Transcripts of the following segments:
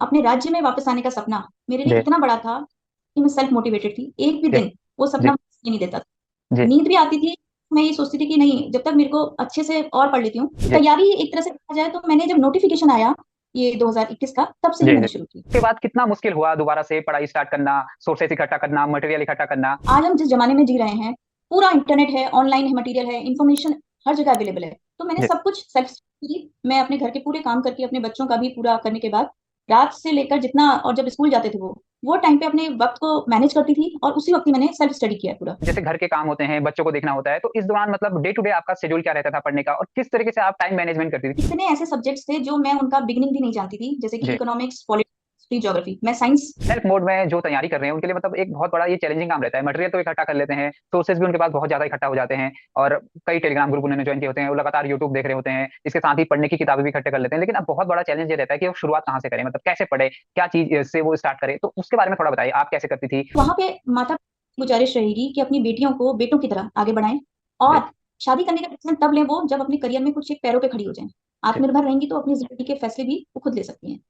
अपने राज्य में वापस आने का सपना मेरे लिए जी। इतना बड़ा था कि मैं सेल्फ मोटिवेटेड थी। एक भी जी। दिन वो जी। सपना मुझे नहीं देता था। जी। नींद भी आती थी। मैं ये सोचती थी कि नहीं, जब तक मेरे को अच्छे से और पढ़ लेती हूँ। जी। तैयारी एक तरह से देखा जाए तो मैंने जब नोटिफिकेशन आया ये 2021 का, तब से ही जी। जी। मैंने शुरू की। उसके बाद कितना मुश्किल हुआ दोबारा से पढ़ाई स्टार्ट करना, सोर्सेस इकट्ठा करना, मटेरियल इकट्ठा करना। आज हम जिस जमाने में जी रहे हैं, पूरा इंटरनेट है, ऑनलाइन है, मटेरियल है, इन्फॉर्मेशन हर जगह अवेलेबल है। तो मैंने जी। सब कुछ सेल्फ की। मैं अपने घर के पूरे काम करके अपने बच्चों का भी पूरा करने के बाद रात से लेकर जितना, और जब स्कूल जाते थे वो टाइम पे अपने वक्त को मैनेज करती थी, और उसी वक्त ही मैंने सेल्फ स्टडी किया पूरा। जैसे घर के काम होते हैं, बच्चों को देखना होता है, तो इस दौरान मतलब डे टू डे आपका शेड्यूल क्या रहता था पढ़ने का, और किस तरीके से आप टाइम मैनेजमेंट करती थी? कितने ऐसे सब्जेक्ट्स थे जो मैं उनका बिगिनिंग भी नहीं जानती थी, जैसे कि जी। Economics, politics, history, geography. मैं साइंस। सेल्फ मोड में जो तैयारी कर रहे हैं उनके लिए मतलब एक बहुत बड़ा ये चैलेंजिंग काम रहता है। मटेरियल तो इकट्ठा कर लेते हैं, सोर्सेज भी उनके पास बहुत ज्यादा इकट्ठा हो जाते हैं, और कई टेलीग्राम ग्रुप उन्होंने ज्वाइन किए होते हैं, वो लगातार यूट्यूब देख रहे होते हैं, इसके साथ ही पढ़ने की किताबें भी इकट्ठे कर लेते हैं। लेकिन अब बहुत बड़ा चैलेंज ये रहता है कि वो शुरुआत कहाँ से करें, मतलब कैसे पढ़े, क्या चीज से वो स्टार्ट करें। तो उसके बारे में थोड़ा बताइए, आप कैसे करती थी? वहां पे माता की गुजारिश रहेगी कि अपनी बेटियों को बेटों की तरह आगे बढ़ाएं, जी। और शादी करने का डिसीजन तब लें वो जब अपने करियर में कुछ एक पैरों पे खड़ी हो जाएं। जी। आत्मनिर्भर रहेंगी तो अपनी जिंदगी के फैसले भी वो खुद ले सकती हैं।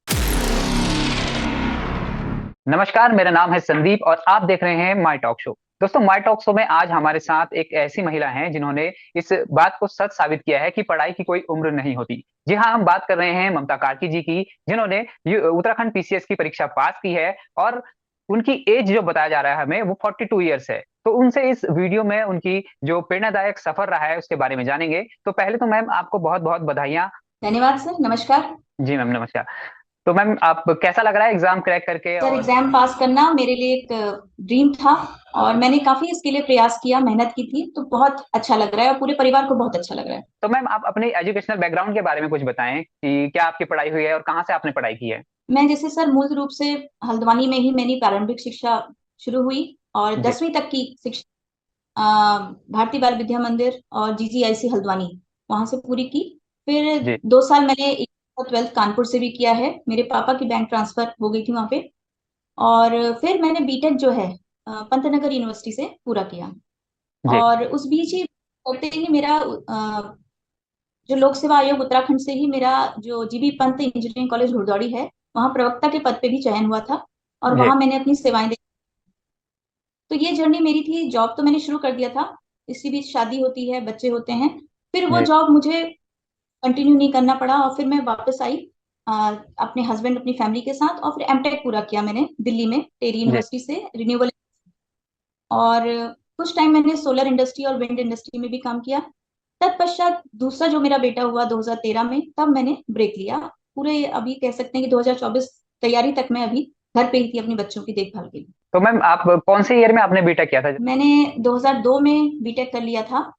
नमस्कार, मेरा नाम है संदीप और आप देख रहे हैं माई टॉक शो। दोस्तों, माई टॉक शो में आज हमारे साथ एक ऐसी महिला हैं जिन्होंने इस बात को सच साबित किया है कि पढ़ाई की कोई उम्र नहीं होती। जी हाँ, हम बात कर रहे हैं ममता कार्की जी की, जिन्होंने उत्तराखंड पीसीएस की परीक्षा पास की है, और उनकी एज जो बताया जा रहा है हमें वो 42 ईयर्स है। तो उनसे इस वीडियो में उनकी जो प्रेरणादायक सफर रहा है उसके बारे में जानेंगे। तो पहले तो मैम आपको बहुत बहुत बधाइयाँ। धन्यवाद सर, नमस्कार। जी मैम, नमस्कार। तो मैम, आप कैसा लग रहा है एग्जाम क्रैक करके? सर, और एग्जाम पास करना मेरे लिए एक ड्रीम था, और मैंने काफी इसके लिए प्रयास किया, मेहनत की थी, तो बहुत अच्छा लग रहा है और पूरे परिवार को बहुत अच्छा लग रहा है। तो मैम, आप अपने एजुकेशनल बैकग्राउंड के बारे में कुछ बताएं कि क्या आपकी पढ़ाई हुई है और कहाँ से आपने पढ़ाई की है? मैं जैसे सर मूल रूप से हल्द्वानी में ही मेरी प्रारंभिक शिक्षा शुरू हुई, और जी। 10वीं तक की शिक्षा भारतीय बाल विद्या मंदिर और जीजीआईसी हल्द्वानी, वहां से पूरी की। फिर जी। 2 साल मैंने 12th कानपुर से भी किया है, मेरे पापा की बैंक ट्रांसफर हो गई थी वहां पे। और फिर मैंने बीटेक जो है पंतनगर यूनिवर्सिटी से पूरा किया। जी। और उस बीच ही करते ही मेरा जो लोक सेवा आयोग उत्तराखंड से ही मेरा जो जीबी पंत इंजीनियरिंग कॉलेज घुड़दौड़ी है, वहां प्रवक्ता के पद पे भी चयन हुआ था, और जी। वहां मैंने अपनी सेवाएं दी। तो ये जर्नी मेरी थी। जॉब तो मैंने शुरू कर दिया था, इसी बीच शादी होती है, बच्चे होते हैं। फिर वो जी। जॉब मुझे कंटिन्यू नहीं करना पड़ा, और फिर मैं वापस आई अपने हस्बैंड, अपनी फैमिली के साथ, और फिर एमटेक पूरा किया मैंने दिल्ली में टेरी जी। यूनिवर्सिटी से, रिन्यूएबल। और कुछ टाइम मैंने सोलर इंडस्ट्री और विंड इंडस्ट्री में भी काम किया। तत्पश्चात दूसरा जो मेरा बेटा हुआ 2013 में, तब मैंने ब्रेक लिया पूरे। अभी कह सकते हैं कि 2024 तैयारी तक मैं अभी घर पे ही थी अपने बच्चों की देखभाल के लिए। तो मैम, आप कौन से ईयर में आपने बीटेक किया था? मैंने 2002 में बीटेक कर लिया था।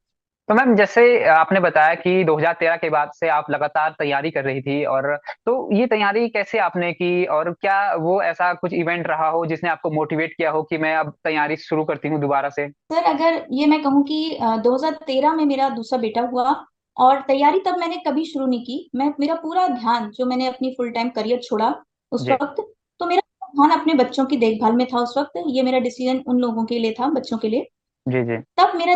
तो मैम, जैसे आपने बताया कि 2013 के बाद से आप लगातार तैयारी कर रही थी, और तो ये तैयारी कैसे आपने की, और क्या वो ऐसा कुछ इवेंट रहा हो जिसने आपको मोटिवेट किया हो कि मैं अब तैयारी शुरू करती हूँ दोबारा से? सर, अगर ये मैं कहूँ कि 2013 में मेरा दूसरा बेटा हुआ, और तैयारी तब मैंने कभी शुरू नहीं की। मैं मेरा पूरा ध्यान, जो मैंने अपनी फुल टाइम करियर छोड़ा उस जी। वक्त, तो मेरा ध्यान अपने बच्चों की देखभाल में था उस वक्त। ये मेरा डिसीजन उन लोगों के लिए था, बच्चों के लिए। जी। जी। तब मेरा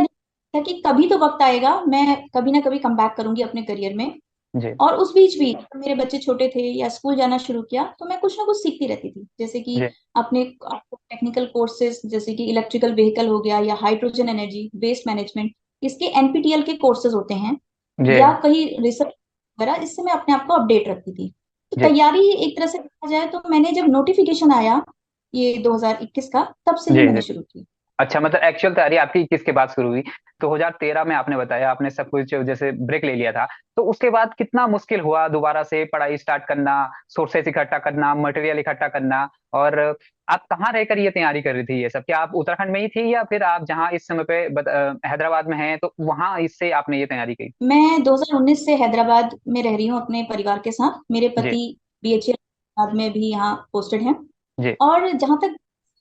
था कि कभी तो वक्त आएगा, मैं कभी ना कभी कम बैक करूंगी अपने करियर में। जी। और उस बीच भी जब मेरे बच्चे छोटे थे या स्कूल जाना शुरू किया, तो मैं कुछ ना कुछ सीखती रहती थी, जैसे कि जी। अपने टेक्निकल कोर्सेज, जैसे कि इलेक्ट्रिकल व्हीकल हो गया, या हाइड्रोजन एनर्जी, वेस्ट मैनेजमेंट, इसके एनपीटीईएल के कोर्सेज होते हैं, जी। या कहीं रिसर्च वगैरह। इससे मैं अपने आप को अपडेट रखती थी। तो जी। तैयारी एक तरह से देखा जाए तो मैंने जब नोटिफिकेशन आया ये 2021 का, तब से ही जी। जी। मैंने शुरू की। अच्छा, मतलब एक्चुअल तैयारी आपकी 21 के बाद शुरू हुई। 2013 में आपने बताया आपने सब कुछ जैसे ब्रेक ले लिया था, तो उसके बाद कितना मुश्किल हुआ दोबारा से पढ़ाई स्टार्ट करना, सोर्सेस इकट्ठा करना, मटेरियल इकट्ठा करना, और आप कहाँ रहकर ये तैयारी कर रही थी? ये सब क्या आप उत्तराखंड में ही थी, या फिर आप जहाँ इस समय पे हैदराबाद में हैं, तो वहां इससे आपने ये तैयारी की? मैं 2019 से हैदराबाद में रह रही हूँ अपने परिवार के साथ। मेरे जी। पति बीएचईएल में भी यहाँ पोस्टेड हैं। जी। और जहां तक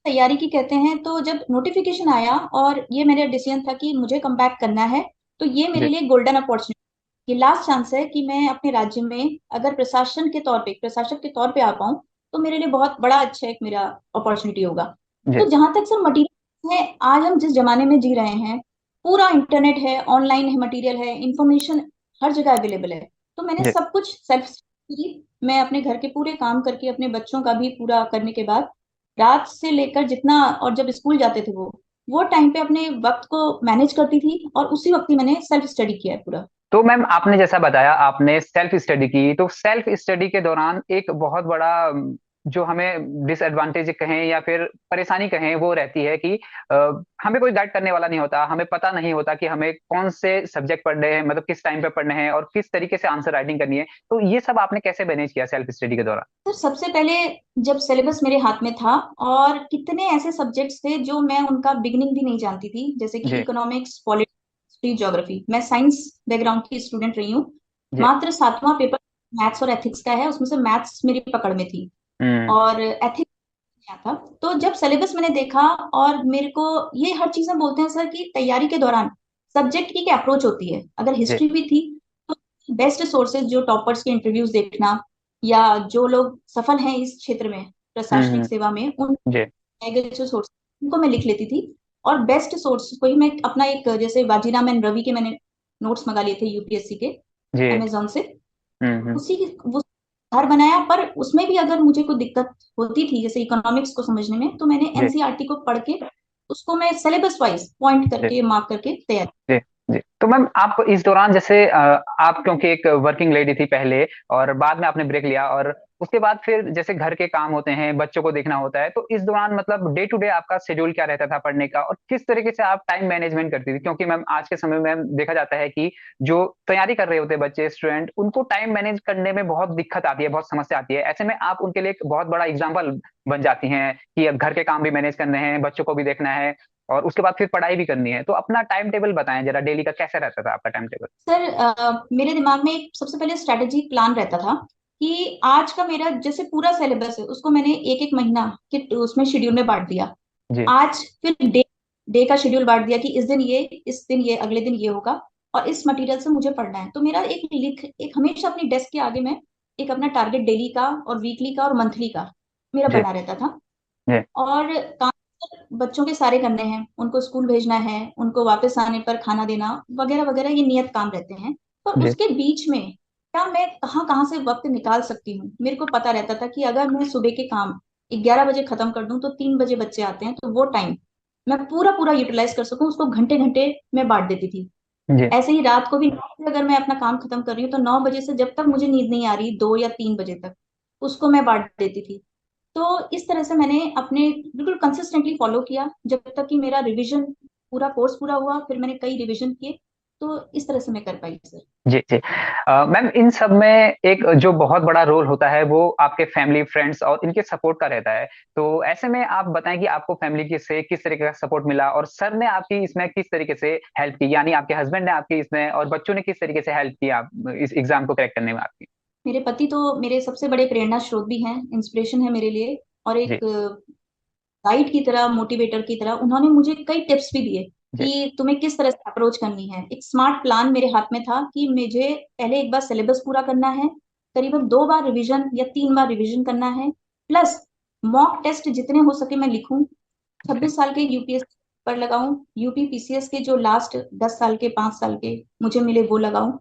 तैयारी की कहते हैं, तो जब नोटिफिकेशन आया और ये मेरा डिसीजन था कि मुझे कम बैक करना है, तो ये मेरे जी। लिए गोल्डन अपॉर्चुनिटी, ये लास्ट चांस है कि मैं अपने राज्य में अगर प्रशासन के तौर पे, प्रशासक के तौर पे आ पाऊँ, तो मेरे लिए बहुत बड़ा अच्छा एक मेरा अपॉर्चुनिटी होगा। जी। तो जहां तक सर मटीरियल है, आज हम जिस जमाने में जी रहे हैं, पूरा इंटरनेट है, ऑनलाइन है, मटेरियल है, इंफॉर्मेशन हर जगह अवेलेबल है। तो मैंने जी। सब कुछ सेल्फ मैं अपने घर के पूरे काम करके अपने बच्चों का भी पूरा करने के बाद रात से लेकर जितना, और जब स्कूल जाते थे वो टाइम पे अपने वक्त को मैनेज करती थी, और उसी वक्त ही मैंने सेल्फ स्टडी किया है पूरा। तो मैम आपने जैसा बताया आपने सेल्फ स्टडी की, तो सेल्फ स्टडी के दौरान एक बहुत बड़ा जो हमें डिसएडवांटेज कहें या फिर परेशानी कहें वो रहती है कि हमें कोई गाइड करने वाला नहीं होता, हमें पता नहीं होता कि हमें कौन से सब्जेक्ट पढ़ने हैं, मतलब किस टाइम पे पढ़ने हैं और किस तरीके से आंसर राइटिंग करनी है। तो ये सब आपने कैसे मैनेज किया सेल्फ स्टडी के दौरान? तो सबसे पहले जब सिलेबस मेरे हाथ में था, और कितने ऐसे सब्जेक्ट्स थे जो मैं उनका बिगनिंग भी नहीं जानती थी, जैसे कि जी इकोनॉमिक्स, पॉलिटिक्स, ज्योग्राफी। मैं साइंस बैकग्राउंड की स्टूडेंट रही हूँ। जी। मात्र 7वां पेपर मैथ्स और एथिक्स का है, उसमें से मैथ्स मेरी पकड़ में थी हम्म। और एथिक्स क्या था। तो जब सिलेबस मैंने देखा, और मेरे को ये हर चीजें बोलते हैं सर कि तैयारी के दौरान सब्जेक्ट की क्या अप्रोच होती है, अगर जी। हिस्ट्री भी थी तो बेस्ट सोर्सेज जो टॉपर्स के इंटरव्यूज देखना, या जो लोग सफल हैं इस क्षेत्र में, प्रशासनिक हम्म। सेवा में, उन जी दिए गए जो सोर्स उनको मैं लिख लेती थी। और बेस्ट सोर्स को ही मैं अपना एक, जैसे बाजीराम एंड रवि के मैंने नोट्स मंगा लिए थे यूपीएससी के, जी। अमेजोन से। हम्म। उसी की वो घर बनाया, पर उसमें भी अगर मुझे कोई दिक्कत होती थी जैसे इकोनॉमिक्स को समझने में, तो मैंने जी एनसीईआरटी को पढ़ के उसको मैं सिलेबस वाइज पॉइंट जी करके मार्क करके तैयार। जी जी। तो मैम आप इस दौरान जैसे आप क्योंकि एक वर्किंग लेडी थी पहले और बाद में आपने ब्रेक लिया और उसके बाद फिर जैसे घर के काम होते हैं, बच्चों को देखना होता है, तो इस दौरान मतलब डे टू डे आपका शेड्यूल क्या रहता था पढ़ने का और किस तरीके से आप टाइम मैनेजमेंट करती थी? क्योंकि मैम आज के समय में देखा जाता है कि जो तैयारी कर रहे होते हैं बच्चे स्टूडेंट, उनको टाइम मैनेज करने में बहुत दिक्कत आती है, बहुत समस्या आती है। ऐसे में आप उनके लिए एक बहुत बड़ा एग्जाम्पल बन जाती हैं कि अब घर के काम भी मैनेज करने हैं, बच्चों को भी देखना है और उसके बाद फिर पढ़ाई भी करनी है। तो अपना टाइम टेबल बताएं जरा, डेली का कैसे रहता था आपका टाइम टेबल? सर मेरे दिमाग में एक सबसे पहले स्ट्रेटेजी प्लान रहता था कि आज का मेरा जैसे पूरा सिलेबस है उसको मैंने एक एक महीना के उसमें शेड्यूल में बांट दिया। जी आज फिर डे डे का शेड्यूल बांट दिया कि इस दिन ये, इस दिन ये, अगले दिन ये होगा, और इस मटेरियल से मुझे पढ़ना है। तो मेरा एक हमेशा अपनी डेस्क के आगे में एक अपना टारगेट डेली का और वीकली का और मंथली का मेरा जी बना रहता था। जी और काम बच्चों के सारे करने हैं, उनको स्कूल भेजना है, उनको वापस आने पर खाना देना वगैरह वगैरह, ये नियत काम रहते हैं। पर जी उसके बीच में क्या मैं कहाँ कहाँ से वक्त निकाल सकती हूँ, मेरे को पता रहता था कि अगर मैं सुबह के काम 11 बजे खत्म कर दूं तो 3 बजे बच्चे आते हैं, तो वो टाइम मैं पूरा पूरा यूटिलाइज कर सकूं, उसको घंटे घंटे में बांट देती थी। जी ऐसे ही रात को भी 9 बजे अगर मैं अपना काम खत्म कर रही हूँ, तो 9 बजे से जब तक मुझे नींद नहीं आ रही, 2 या 3 बजे तक, उसको मैं बांट देती थी। तो इस तरह से मैंने अपने बिल्कुल कंसिस्टेंटली फॉलो किया जब तक कि मेरा रिवीजन, पूरा कोर्स पूरा हुआ, फिर मैंने कई रिवीजन किए। तो इस तरह से मैं कर पाई सर। जी जी। मैम इन सब में एक जो बहुत बड़ा रोल होता है वो आपके फैमिली फ्रेंड्स और इनके सपोर्ट का रहता है। तो ऐसे में आप बताएं कि आपको फैमिली की से किस तरीके का सपोर्ट मिला और सर ने आपकी इसमें किस तरीके से हेल्प की, यानी आपके हस्बैंड ने आपकी इसमें और बच्चों ने किस तरीके से हेल्प की आप इस एग्जाम को क्रैक करने में आपकी? मेरे पति तो मेरे सबसे बड़े प्रेरणा स्रोत भी हैं, इंस्पिरेशन है मेरे लिए, और जी एक गाइड की तरह, मोटिवेटर की तरह उन्होंने मुझे कई टिप्स भी दिए जी कि तुम्हें किस तरह से अप्रोच करनी है। एक स्मार्ट प्लान मेरे हाथ में था कि मुझे पहले एक बार सिलेबस पूरा करना है, करीबन 2 बार रिवीजन या 3 बार रिवीजन करना है, प्लस मॉक टेस्ट जितने हो सके मैं लिखूं, जी 26 साल के यूपीएससी पर लगाऊं, यूपी पीसीएस के जो लास्ट 10 साल के, 5 साल के मुझे मिले वो लगाऊं,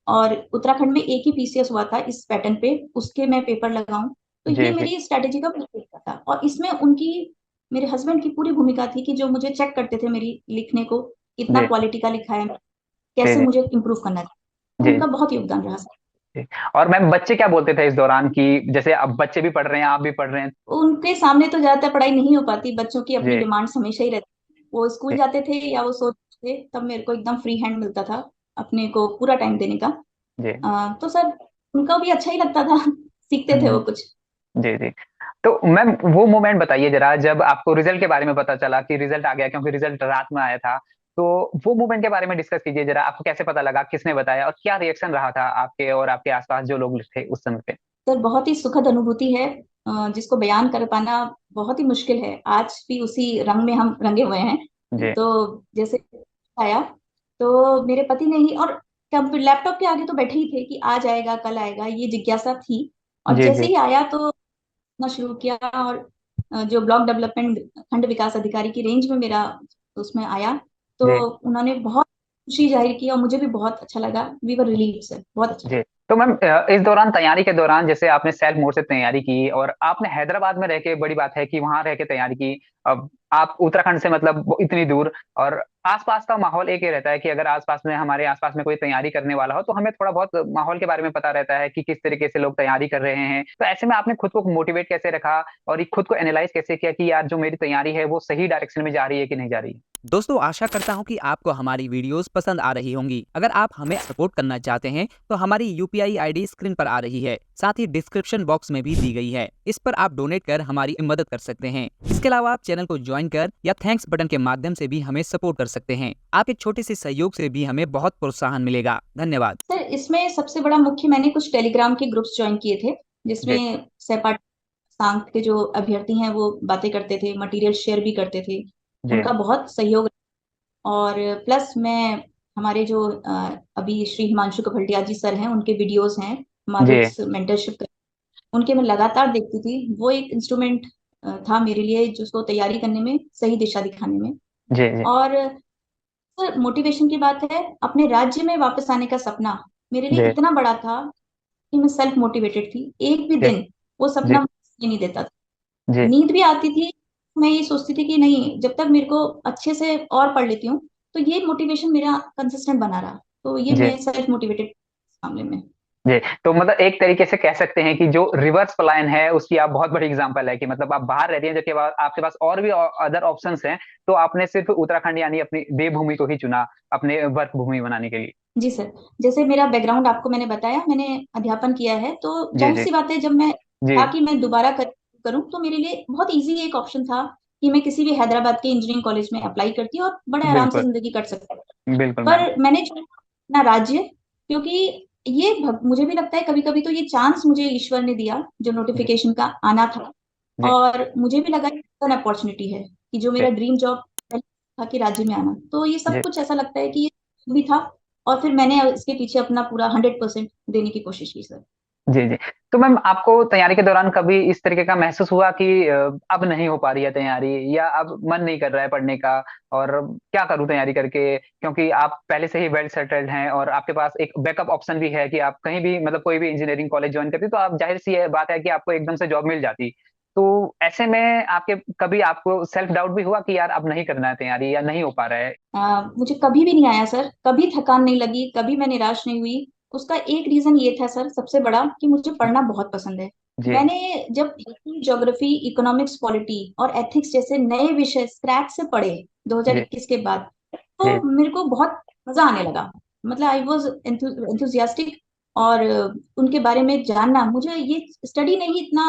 और उत्तराखंड में एक ही पीसीएस हुआ था इस पैटर्न पे, उसके मैं पेपर लगाऊं। तो जी ये जी मेरी स्ट्रेटेजी का तरीका था, और इसमें उनकी, मेरे हस्बैंड की पूरी भूमिका थी कि जो मुझे चेक करते थे मेरी लिखने को, कितना जी क्वालिटी का लिखा है, जी कैसे जी मुझे इम्प्रूव करना है। तो जी उनका बहुत योगदान रहा। जी। और मैम बच्चे क्या बोलते थे इस दौरान कि जैसे अब बच्चे भी पढ़ रहे हैं, आप भी पढ़ रहे हैं? उनके सामने तो ज्यादातर पढ़ाई नहीं हो पाती, बच्चों की अपनी जी डिमांड्स हमेशा ही रहती, वो स्कूल जी जाते थे या वो सोचते थे, तब मेरे को एकदम फ्री हैंड मिलता था अपने को पूरा टाइम देने का। जी। तो सर उनका भी अच्छा ही लगता था सीखते थे हम्म। वो कुछ। जी जी। तो मैम वो मोमेंट बताइए जरा जब आपको रिजल्ट के बारे में पता चला कि रिजल्ट आ गया, क्योंकि रिजल्ट रात में आया था। तो वो मोमेंट के बारे में डिस्कस कीजिए जरा, आपको कैसे पता लगा, किसने बताया और क्या रिएक्शन रहा था आपके और आपके आसपास जो लोग थे उस समय पे? सर बहुत ही सुखद अनुभूति है, जिसको बयान कर पाना बहुत ही मुश्किल है। आज भी उसी रंग में हम रंगे हुए हैं। जी तो जैसे आया, तो मेरे पति ने ही, और लैपटॉप के आगे तो बैठे ही थे कि आज आएगा कल आएगा, ये जिज्ञासा थी। और जी जैसे जी ही आया तो ना शुरू किया, और जो ब्लॉक डेवलपमेंट खंड विकास अधिकारी की रेंज में मेरा उसमें आया, तो जी उन्होंने बहुत खुशी जाहिर की और मुझे भी बहुत अच्छा लगा। वी वर रिलीव्ड सर, बहुत अच्छा जी लगा। तो मैम इस दौरान तैयारी के दौरान जैसे आपने सेल्फ मोड से तैयारी की और आपने हैदराबाद में रह के, बड़ी बात है कि वहां रह के तैयारी की। अब आप उत्तराखंड से मतलब इतनी दूर, और आसपास का माहौल एक ही रहता है कि अगर आसपास में, हमारे आसपास में कोई तैयारी करने वाला हो तो हमें थोड़ा बहुत माहौल के बारे में पता रहता है कि किस तरीके से लोग तैयारी कर रहे हैं। तो ऐसे में आपने खुद को मोटिवेट कैसे रखा और ये खुद को एनालाइज कैसे किया कि यार जो मेरी तैयारी है वो सही डायरेक्शन में जा रही है कि नहीं जा रही है? दोस्तों, आशा करता हूं कि आपको हमारी वीडियोस पसंद आ रही होंगी। अगर आप हमें सपोर्ट करना चाहते हैं तो हमारी यूपीआई आईडी स्क्रीन पर आ रही है, साथ ही डिस्क्रिप्शन बॉक्स में भी दी गई है। इस पर आप डोनेट कर हमारी मदद कर सकते हैं। इसके अलावा आप चैनल को ज्वाइन कर या थैंक्स बटन के माध्यम से भी हमें सपोर्ट कर सकते हैं। आपके छोटे से सहयोग से भी हमें बहुत प्रोत्साहन मिलेगा। धन्यवाद। सर इसमें सबसे बड़ा मुख्य, मैंने कुछ टेलीग्राम के ग्रुप्स ज्वाइन किए थे जी। जिसमें सहपाठी सांख के जो अभ्यर्थी हैं वो बातें करते थे, मटेरियल शेयर भी करते थे। जी। उनका बहुत सहयोग। और प्लस मैं, हमारे जो अभी श्री हिमांशु कपल्टिया जी सर हैं, उनके वीडियोस हैं, जी। मारूट्स मेंटरशिप, उनके मैं लगातार देखती थी। वो एक इंस्ट्रूमेंट था मेरे लिए जिसको तैयारी करने में, सही दिशा दिखाने में। जी। जी। और सर मोटिवेशन की बात है, अपने राज्य में वापस आने का सपना मेरे लिए जी। इतना बड़ा था कि मैं सेल्फ मोटिवेटेड थी। एक भी जी। दिन वो जी। सपना मुझे नहीं देता था। जी। नींद भी आती थी, मैं ये सोचती थी कि नहीं, जब तक मेरे को अच्छे से और पढ़ लेती हूँ तो ये मोटिवेशन मेरा कंसिस्टेंट बना रहा। तो ये जी। मैं सेल्फ मोटिवेटेड इस मामले में। जी। तो मतलब एक तरीके से कह सकते हैं कि जो रिवर्स पलायन है उसकी आप बहुत बड़ी एग्जांपल है कि मतलब आप बाहर रहती हैं जबकि आपके पास और भी अदर ऑप्शंस हैं, तो आपने सिर्फ उत्तराखंड यानी अपनी देवभूमि को ही चुना अपने वर्क भूमि बनाने के लिए। जी सर, जैसे मेरा बैकग्राउंड आपको मैंने बताया, मैंने अध्यापन किया है, तो जी। जाहिर जी। सी बात है जब मैं जी। था कि मैं दोबारा करूं तो मेरे लिए बहुत इजी एक ऑप्शन था कि मैं किसी भी हैदराबाद के इंजीनियरिंग कॉलेज में अप्लाई करती और बड़े आराम से बिल्कुल। जिंदगी कट सकता। बिल्कुल मैम। पर मैंने चुना अपना राज्य, क्योंकि ये मुझे भी लगता है कभी कभी तो ये चांस मुझे ईश्वर ने दिया जो जी। नोटिफिकेशन का आना था। जी। और मुझे भी लगा कि अपॉर्चुनिटी है कि जो जी। मेरा ड्रीम जॉब था कि राज्य में आना, तो ये सब जी। कुछ ऐसा लगता है कि ये भी था। और फिर मैंने इसके पीछे अपना पूरा 100% देने की कोशिश की सर। जी। जी। तो मैम आपको तैयारी के दौरान कभी इस तरीके का महसूस हुआ कि अब नहीं हो पा रही है तैयारी, या अब मन नहीं कर रहा है पढ़ने का, और क्या करूं तैयारी करके, क्योंकि आप पहले से ही वेल सेटल्ड हैं और आपके पास एक बैकअप ऑप्शन भी है कि आप कहीं भी मतलब कोई भी इंजीनियरिंग कॉलेज ज्वाइन करती तो आप, जाहिर सी है बात है कि आपको एकदम से जॉब मिल जाती। तो ऐसे में आपके कभी आपको सेल्फ डाउट भी हुआ कि यार अब नहीं करना है तैयारी या नहीं हो पा रहा है? मुझे कभी भी नहीं आया सर, कभी थकान नहीं लगी, कभी मैं निराश नहीं हुई। उसका एक रीजन ये था सर, सबसे बड़ा, कि मुझे पढ़ना बहुत पसंद है। जी। मैंने जब हिस्ट्री, ज्योग्राफी, इकोनॉमिक्स, पॉलिटी और एथिक्स जैसे नए विषय स्क्रैच से पढ़े जी। 2021 के बाद, तो जी। मेरे को बहुत मजा आने लगा। मतलब आई वॉज एंथुजियास्टिक। और उनके बारे में जानना, मुझे ये स्टडी ने ही इतना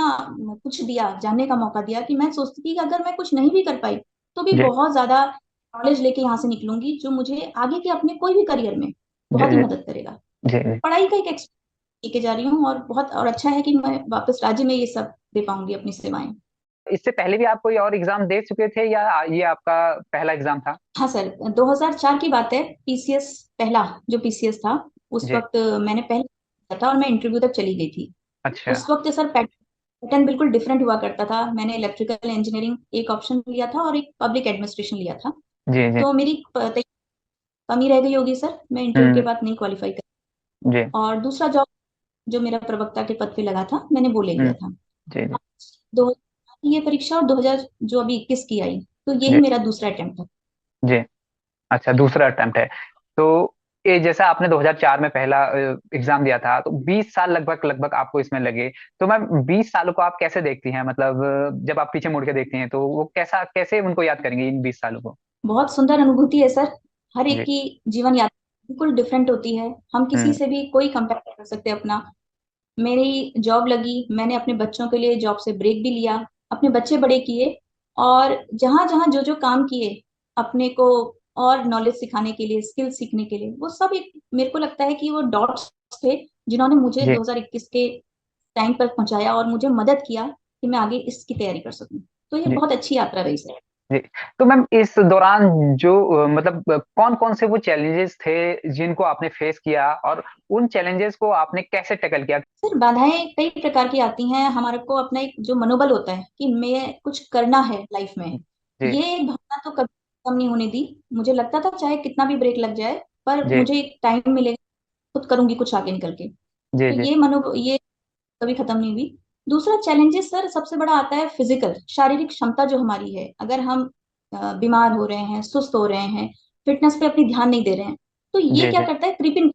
कुछ दिया, जानने का मौका दिया, कि मैं सोचती थी कि अगर मैं कुछ नहीं भी कर पाई तो भी जी। बहुत ज्यादा नॉलेज लेके यहाँ से निकलूंगी जो मुझे आगे के अपने कोई भी करियर में जी। बहुत ही जी। मदद करेगा। जी। जी। पढ़ाई का एक एक्सपीरियंस लेके जा रही हूँ, और बहुत और अच्छा है कि मैं वापस राज्य में ये सब दे पाऊंगी अपनी सेवाएं। इससे पहले भी आप कोई और एग्जाम दे चुके थे या ये आपका पहला एग्जाम था? हाँ सर, 2004 की बात है, पीसीएस, पहला जो पीसीएस था, उस जी। वक्त मैंने पहले दिया था और मैं इंटरव्यू तक चली गई थी। अच्छा। उस वक्त सर पैटर्न बिल्कुल डिफरेंट हुआ करता था। मैंने इलेक्ट्रिकल इंजीनियरिंग एक ऑप्शन लिया था और एक पब्लिक एडमिनिस्ट्रेशन लिया था। जी। जी। तो मेरी कमी रह गई होगी सर, मैं इंटरव्यू के हम्म। बाद नहीं क्वालिफाई कर। जी। और दूसरा जॉब जो मेरा प्रवक्ता के पद पे लगा था, मैंने वो ले हम्म। लिया था। जी। जी। 2000 की ये परीक्षा और 2000 जो अभी 21 की आई, तो यही जी। मेरा दूसरा अटेम्प्ट था। जी। अच्छा, दूसरा अटेम्प्ट है। तो ये जैसा आपने 2004 में पहला एग्जाम दिया था, तो 20 साल लगभग लगभग आपको इसमें लगे। तो मैम 20 सालों को आप कैसे देखती हैं, मतलब जब आप पीछे मुड़ के देखती हैं तो वो कैसा, कैसे उनको याद करेंगे इन 20 सालों को? बहुत सुंदर अनुभूति है सर। हर एक जी। की जीवन यात्रा बिल्कुल डिफरेंट होती है। हम किसी हम्म। से भी कोई कंपेयर नहीं कर सकते अपना। मेरी जॉब लगी, मैंने अपने बच्चों के लिए जॉब से ब्रेक भी लिया, अपने बच्चे बड़े किए, और जहां जहां जो जो काम किए अपने को और नॉलेज सिखाने के लिए, स्किल सीखने के लिए, वो सब एक, मेरे को लगता है कि वो डॉट्स थे जिन्होंने मुझे जी। 2021 के टाइम पर पहुंचाया और मुझे मदद किया कि मैं आगे इसकी तैयारी कर सकूं। तो ये जी। बहुत अच्छी यात्रा रही सर। जी। तो मैम इस दौरान जो मतलब कौन कौन से वो चैलेंजेस थे जिनको आपने फेस किया, और उन चैलेंजेस को आपने कैसे टैकल किया? सर बाधाएं कई प्रकार की आती हैं। हमारे को अपना एक जो मनोबल होता है कि मैं कुछ करना है लाइफ में, जी। ये भावना तो कभी कम नहीं होने दी। मुझे लगता था चाहे कितना भी ब्रेक लग जाए, पर जी। मुझे एक टाइम मिलेगा, खुद करूंगी कुछ आगे निकल के। जी तो जी ये कभी खत्म नहीं हुई। दूसरा चैलेंजेस सर सबसे बड़ा आता है फिजिकल, शारीरिक क्षमता जो हमारी है, अगर हम बीमार हो रहे हैं, सुस्त हो रहे हैं, फिटनेस पे अपनी ध्यान नहीं दे रहे हैं, तो ये जी क्या जी करता है, क्रीपिंग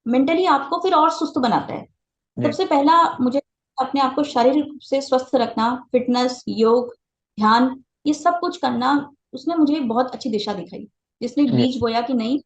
मेंटली आपको फिर और सुस्त बनाता है। जी सबसे पहला मुझे अपने आप को शारीरिक रूप से स्वस्थ रखना, फिटनेस, योग, ध्यान, ये सब कुछ करना, उसने मुझे बहुत अच्छी दिशा दिखाई, जिसने जी बीज बोया कि नहीं,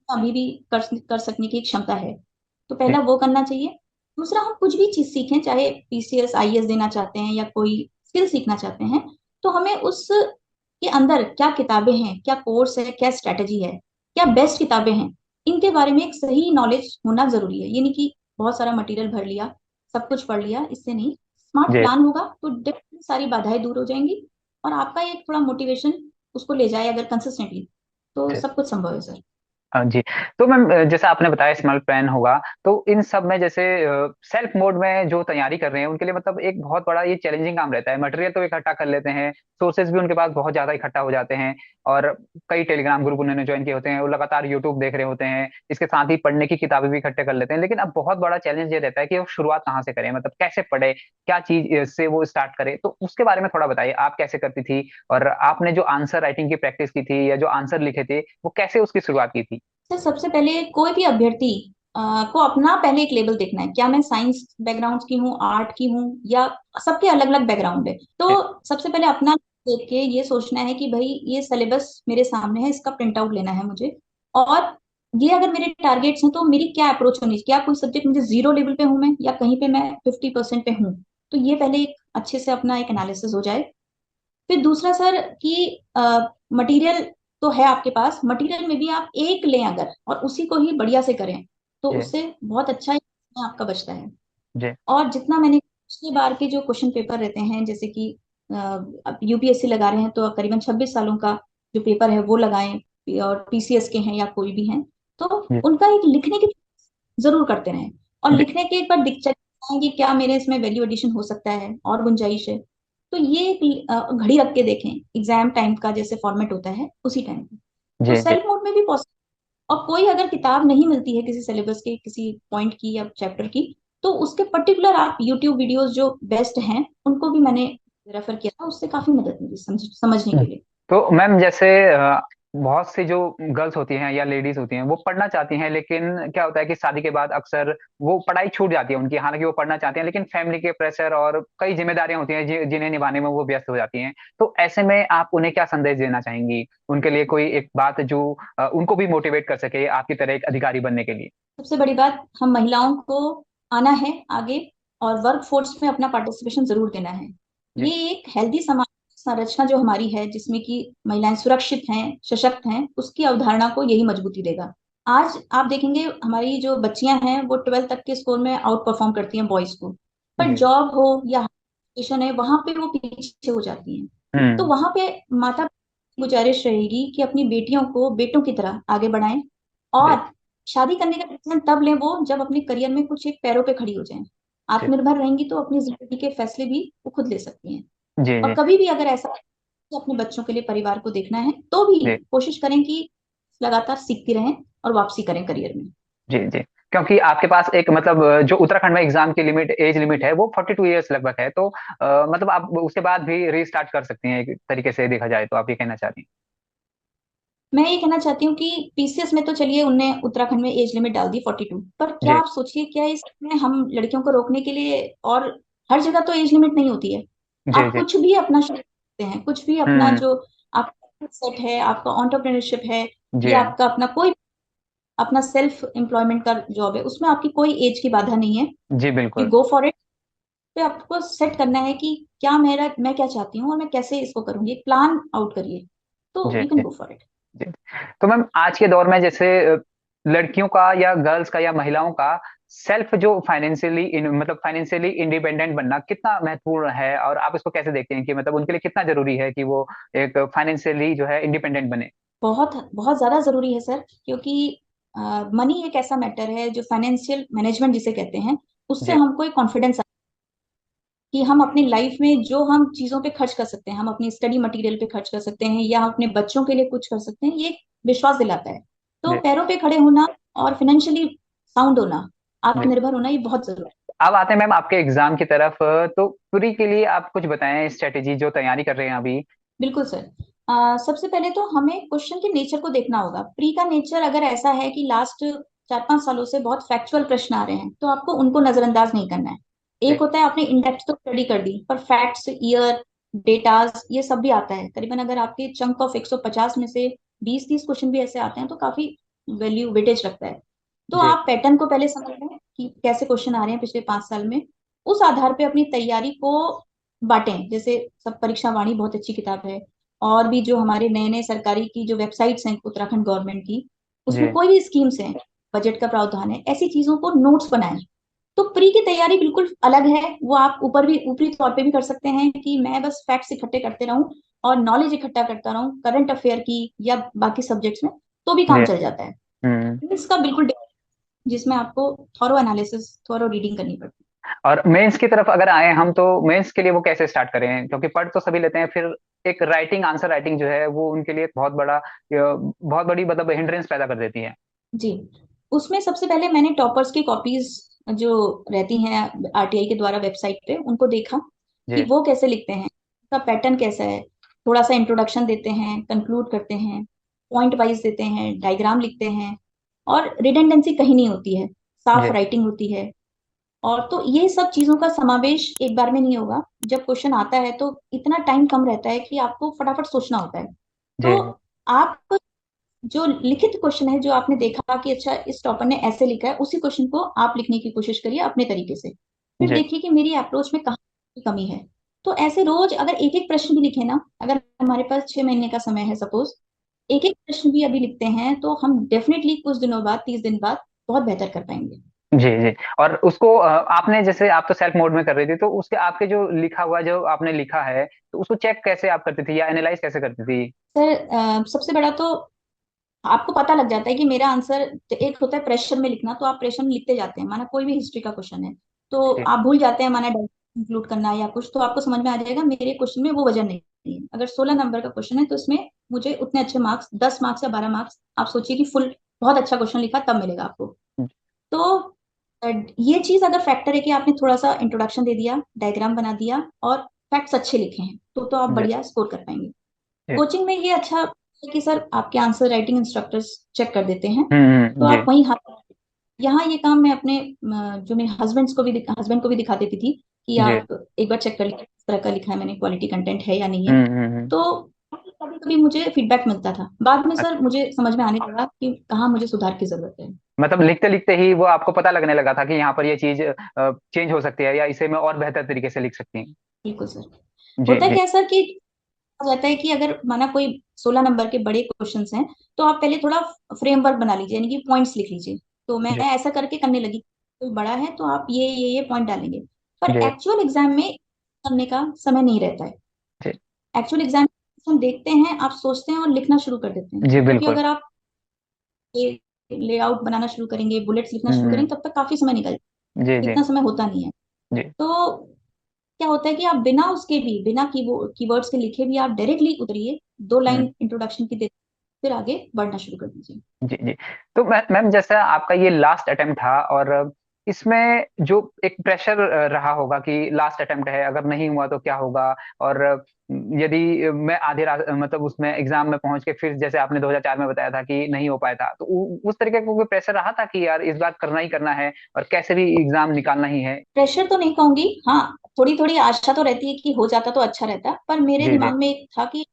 अभी भी कर सकने की क्षमता है। तो जी पहला वो करना चाहिए। दूसरा, हम कुछ भी चीज सीखें, चाहे पीसीएस आईएएस देना चाहते हैं या कोई स्किल सीखना चाहते हैं, तो हमें उस के अंदर क्या किताबें हैं, क्या कोर्स है, क्या स्ट्रेटेजी है, क्या बेस्ट किताबें हैं, इनके बारे में एक सही नॉलेज होना जरूरी है। ये नहीं कि बहुत सारा मटेरियल भर लिया, सब कुछ पढ़ लिया, इससे नहीं। स्मार्ट जी प्लान होगा तो डेफिनेटली सारी बाधाएं दूर हो जाएंगी, और आपका एक थोड़ा मोटिवेशन उसको ले जाए अगर कंसिस्टेंटली, तो जी सब कुछ संभव है सर। हाँ जी। तो मैम जैसे आपने बताया स्मॉल प्लान होगा, तो इन सब में जैसे सेल्फ मोड में जो तैयारी कर रहे हैं उनके लिए मतलब एक बहुत बड़ा ये चैलेंजिंग काम रहता है। मटेरियल तो इकट्ठा कर लेते हैं, सोर्सेज भी उनके पास बहुत ज्यादा इकट्ठा हो जाते हैं, और कई टेलीग्राम ग्रुप उन्होंने ज्वाइन किए होते हैं, वो लगातार यूट्यूब देख रहे होते हैं, इसके साथ ही पढ़ने की किताबें भी इकट्ठे कर लेते हैं। लेकिन अब बहुत बड़ा चैलेंज ये रहता है कि वो शुरुआत कहाँ से करें, मतलब कैसे पढ़े, क्या चीज से वो स्टार्ट करे। तो उसके बारे में थोड़ा बताइए, आप कैसे करती थी, और आपने जो आंसर राइटिंग की प्रैक्टिस की थी या जो आंसर लिखे थे वो कैसे उसकी शुरुआत की थी। सर सबसे पहले कोई भी अभ्यर्थी को अपना पहले एक लेवल देखना है, क्या मैं साइंस बैकग्राउंड की हूँ, आर्ट की हूँ, या सबके अलग अलग बैकग्राउंड है। तो जी सबसे पहले अपना देख के ये सोचना है कि भाई ये सिलेबस मेरे सामने है, इसका प्रिंट आउट लेना है मुझे, और ये अगर मेरे टारगेट्स हैं तो मेरी क्या अप्रोच होनी चाहिए, क्या कोई सब्जेक्ट मुझे जीरो लेवल पे हूँ मैं, या कहीं पे मैं 50% पे हूँ। तो ये पहले एक अच्छे से अपना एक एनालिसिस हो जाए। फिर दूसरा सर कि मटेरियल तो है आपके पास, मटेरियल में भी आप एक लें अगर, और उसी को ही बढ़िया से करें, तो जी उससे बहुत अच्छा ही समय आपका बचता है। जी और जितना मैंने पिछली बार के जो क्वेश्चन पेपर रहते हैं, जैसे कि अब यूपीएससी लगा रहे हैं तो करीबन 26 सालों का जो पेपर है वो लगाएं, और पीसीएस के हैं या कोई भी हैं, तो जी उनका एक लिखने की जरूर करते रहें, और जी लिखने के एक बार दिक्कत कि क्या मेरे इसमें वैल्यू एडिशन हो सकता है और गुंजाइश है। तो ये एक घड़ी रख के देखें, एग्जाम टाइम का जैसे फॉर्मेट होता है उसी टाइम पे। तो जी जी सेल्फ मोड में भी पॉसिबल। और कोई अगर किताब नहीं मिलती है किसी सिलेबस के किसी पॉइंट की या चैप्टर की, तो उसके पर्टिकुलर आप यूट्यूब वीडियोस जो बेस्ट हैं उनको भी मैंने रेफर किया था, उससे काफी मदद मिली समझने के लिए। तो मैम जैसे बहुत सी जो गर्ल्स होती हैं या लेडीज होती हैं वो पढ़ना चाहती हैं, लेकिन क्या होता है कि शादी के बाद अक्सर वो पढ़ाई छूट जाती है उनकी। हालांकि वो पढ़ना चाहती हैं लेकिन फैमिली के प्रेशर और कई जिम्मेदारियां होती हैं जिन्हें निभाने में वो व्यस्त हो जाती हैं। तो ऐसे में आप उन्हें क्या संदेश देना चाहेंगी, उनके लिए कोई एक बात जो उनको भी मोटिवेट कर सके आपकी तरह एक अधिकारी बनने के लिए। सबसे बड़ी बात, हम महिलाओं को आना है आगे, और वर्क फोर्स में अपना पार्टिसिपेशन जरूर देना है। जी ये एक हेल्दी समाज संरचना जो हमारी है, जिसमें कि महिलाएं सुरक्षित हैं, सशक्त हैं, उसकी अवधारणा को यही मजबूती देगा। आज आप देखेंगे हमारी जो बच्चियां हैं वो 12th तक के स्कोर में आउट परफॉर्म करती हैं बॉयज को, पर जी जॉब हो या एजुकेशन है वहां पे वो पीछे हो जाती हैं। तो हम्म वहां पे माता की गुजारिश रहेगी कि अपनी बेटियों को बेटों की तरह आगे बढ़ाएं, जी और शादी करने का डिसीजन तब लें वो जब अपने करियर में कुछ एक पैरों पे खड़ी हो जाएं। जी आत्मनिर्भर रहेंगी तो अपनी जिंदगी के फैसले भी वो खुद ले सकती हैं। जी और जी कभी भी अगर ऐसा कि अपने बच्चों के लिए, परिवार को देखना है, तो भी जी कोशिश करें कि लगातार सीखती रहें और वापसी करें करियर में। जी जी क्योंकि आपके पास एक मतलब जो उत्तराखंड में एग्जाम की लिमिट एज लिमिट है वो 42 ईयर्स लगभग है, तो मतलब आप उसके बाद भी रीस्टार्ट कर सकती हैं एक तरीके से देखा जाए, तो आप ये कहना चाहती मैं ये कहना चाहती हूँ कि पीसीएस में तो चलिए उनने उत्तराखंड में एज लिमिट डाल दी 42, पर हैं। क्या जी आप सोचिए, क्या इसमें हम लड़कियों को रोकने के लिए, और हर जगह तो एज लिमिट नहीं होती है। जी आप जी कुछ भी अपना शुरू करते हैं, कुछ भी अपना हम्म जो आपका सेट है, आपका एंटरप्रेन्योरशिप है, जी या आपका अपना कोई अपना सेल्फ एम्प्लॉयमेंट का जॉब है, उसमें आपकी कोई एज की बाधा नहीं है। जी यू बिल्कुल गो फॉर इट। पे आपको सेट करना है कि क्या मैं क्या चाहती हूँ और मैं कैसे इसको करूंगी, एक प्लान आउट करिए, तो जी यू कैन जी गो फॉर इट। जी। तो मैम आज के दौर में जैसे लड़कियों का या गर्ल्स का या महिलाओं का सेल्फ जो फाइनेंशियली मतलब फाइनेंशियली इंडिपेंडेंट बनना कितना महत्वपूर्ण है, और आप इसको कैसे देखते हैं कि मतलब उनके लिए कितना जरूरी है कि वो एक फाइनेंशियली जो है इंडिपेंडेंट बने। बहुत बहुत ज्यादा जरूरी है सर, क्योंकि मनी एक ऐसा मैटर है जो फाइनेंशियल मैनेजमेंट जिसे कहते हैं, उससे जी हमको एक कॉन्फिडेंस कि हम अपनी लाइफ में जो हम चीजों पे खर्च कर सकते हैं, हम अपनी स्टडी मटेरियल पे खर्च कर सकते हैं, या हम अपने बच्चों के लिए कुछ कर सकते हैं, ये विश्वास दिलाता है। तो जी पैरों पे खड़े होना और फाइनेंशियली साउंड होना, जी। आत्मनिर्भर होना ये बहुत जरूरी है। अब आते हैं मैम आपके एग्जाम की तरफ। तो प्री के लिए आप कुछ बताएं स्ट्रेटेजी जो तैयारी कर रहे हैं अभी। बिल्कुल सर। सबसे पहले तो हमें क्वेश्चन के नेचर को देखना होगा। प्री का नेचर अगर ऐसा है कि लास्ट 4-5 सालों से बहुत फैक्चुअल प्रश्न आ रहे हैं, तो आपको उनको नजरअंदाज नहीं करना है। जी। एक होता है आपने इंडेप्थ तो स्टडी कर दी, पर फैक्ट्स, ईयर, डेटाज ये सब भी आता है करीबन। अगर आपके चंक ऑफ 150 में से 20-30 क्वेश्चन भी ऐसे आते हैं तो काफी वैल्यू वेटेज रखता है। तो जी। आप पैटर्न को पहले समझ लें कि कैसे क्वेश्चन आ रहे हैं पिछले 5 साल में। उस आधार पे अपनी तैयारी को बांटें। जैसे सब परीक्षा वाणी बहुत अच्छी किताब है, और भी जो हमारे नए नए सरकारी की जो वेबसाइट्स हैं उत्तराखंड गवर्नमेंट की, उसमें जी। कोई भी स्कीम्स हैं, बजट का प्रावधान है, ऐसी चीजों को नोट्स बनाएं। तो प्री की तैयारी बिल्कुल अलग है। वो आप ऊपरी तौर पे भी कर सकते हैं कि मैं बस फैक्ट्स इकट्ठे करते रहूं और नॉलेज इकट्ठा करता रहूं करंट अफेयर की या बाकी सब्जेक्ट्स में, तो भी जी। काम चल जाता है। हम्म। इसका बिल्कुल जिसमें आपको थॉरो एनालिसिस, थॉरो रीडिंग करनी पड़ती और मेंस की तरफ अगर आए हम, तो मेंस के लिए वो कैसे स्टार्ट करें? क्योंकि पढ़ तो सभी लेते हैं, फिर एक राइटिंग, आंसर राइटिंग जो है वो उनके लिए बहुत बड़ी मतलब हिंड्रेंस पैदा कर देती है। है जी। उसमें सबसे पहले मैंने टॉपर्स की कॉपीज जो रहती हैं आरटीआई के द्वारा वेबसाइट पे, उनको देखा कि जी। वो कैसे लिखते हैं, उसका पैटर्न कैसा है। थोड़ा सा इंट्रोडक्शन देते हैं, कंक्लूड करते हैं, पॉइंट वाइज देते हैं, डायग्राम लिखते हैं, और रिडंडेंसी कहीं नहीं होती है, साफ जी। राइटिंग होती है। और तो ये सब चीजों का समावेश एक बार में नहीं होगा। जब क्वेश्चन आता है तो इतना टाइम कम रहता है कि आपको फटाफट सोचना होता है। जी। तो आप जो लिखित क्वेश्चन है, जो आपने देखा कि अच्छा इस टॉपर ने ऐसे लिखा है, उसी क्वेश्चन को आप लिखने की कोशिश करिए अपने तरीके से। फिर जी। देखिए कि मेरी अप्रोच में कहाँ की कमी है। तो ऐसे रोज अगर एक एक प्रश्न भी लिखे ना, अगर हमारे पास 6 महीने का समय है सपोज, एक एक प्रश्न भी अभी लिखते हैं, तो हम डेफिनेटली कुछ दिनों बाद, 30 दिन बाद बहुत बेहतर कर पाएंगे। जी। जी। और उसको आपने, जैसे आप तो सेल्फ मोड में कर रही थी, तो उसके आपके जो लिखा हुआ जो आपने लिखा है, तो उसको चेक कैसे आप करती थी या एनालाइज कैसे करती थी? सर सबसे बड़ा तो आपको पता लग जाता है कि मेरा आंसर, एक होता है प्रेशर में लिखना, तो आप प्रेशर में लिखते जाते हैं। माना कोई भी हिस्ट्री का क्वेश्चन है तो जी। आप भूल जाते हैं, माना इंक्लूड करना या कुछ, तो आपको समझ में आ जाएगा मेरे क्वेश्चन में वो वजन नहीं है। अगर 16 नंबर का क्वेश्चन है तो इसमें मुझे उतने अच्छे मार्क्स, 10 मार्क्स या 12 मार्क्स, आप सोचिए कि फुल बहुत अच्छा क्वेश्चन लिखा तब मिलेगा आपको। तो अ, ये चीज अगर फैक्टर है कि आपने थोड़ा सा इंट्रोडक्शन दे दिया, डायग्राम बना दिया, और फैक्ट्स अच्छे लिखे हैं, तो आप जी। बढ़िया स्कोर कर पाएंगे। जी। कोचिंग में ये अच्छा है कि सर आपके आंसर राइटिंग इंस्ट्रक्टर्स चेक कर देते हैं, तो जी। आप वहीं हाथ। यहाँ ये काम मैं अपने जो मेरे हस्बैंड को भी दिखा देती थी कि जी। आप एक बार चेक कर लीजिए किस तरह का लिखा है मैंने, क्वालिटी कंटेंट है या नहीं है। हम्म। तो कभी कभी मुझे फीडबैक मिलता था, बाद में सर अच्छा। मुझे समझ में आने लगा कि कहाँ मुझे सुधार की जरूरत है। मतलब लिखते लिखते ही वो आपको पता लगने लगा था कि यहाँ पर ये चीज चेंज हो सकती है, या इसे मैं और बेहतर तरीके से लिख सकती हूँ। बिल्कुल सर। जी। होता जी। क्या है सर कि हो जाता है कि अगर माना कोई 16 नंबर के बड़े क्वेश्चंस हैं, तो आप पहले थोड़ा फ्रेमवर्क बना लीजिए, यानी कि पॉइंट्स लिख लीजिए। तो मैं जी। ऐसा करके करने लगी, कोई बड़ा है तो आप ये पॉइंट डालेंगे। पर जी। एक्चुअल एग्जाम में करने का समय नहीं रहता है। जी। एक्चुअल एग्जाम हम देखते हैं, आप सोचते हैं और लिखना शुरू कर देते हैं, जी। क्योंकि बिल्कुल। अगर आप ये लेआउट बनाना शुरू करेंगे, बुलेट्स लिखना शुरू हम्म। करेंगे, तब तक काफी समय निकल जाएगा। जी। जी। इतना समय होता नहीं है। जी। तो क्या होता है कि आप बिना उसके भी, बिना कीवर्ड्स के लिखे भी आप डायरेक्टली उतरिए, 2 लाइन हम्म। इंट्रोडक्शन की दे, फिर आगे बढ़ना शुरू कर दीजिए। जी। जी। तो मैम जैसा आपका ये लास्ट अटेम्प्ट था, और इसमें जो एक प्रेशर रहा होगा कि लास्ट अटेम्प्ट है, अगर नहीं हुआ तो क्या होगा, और यदि मैं मतलब उसमें एग्जाम में पहुंच के फिर, जैसे आपने 2004 में बताया था कि नहीं हो पाया था, तो उस तरीके का कोई प्रेशर रहा था कि यार इस बार करना ही करना है और कैसे भी एग्जाम निकालना ही है? प्रेशर तो नहीं कहूंगी, हाँ थोड़ी थोड़ी आशा तो रहती है कि हो जाता तो अच्छा रहता, पर मेरे जी। जी। दिमाग में एक था कि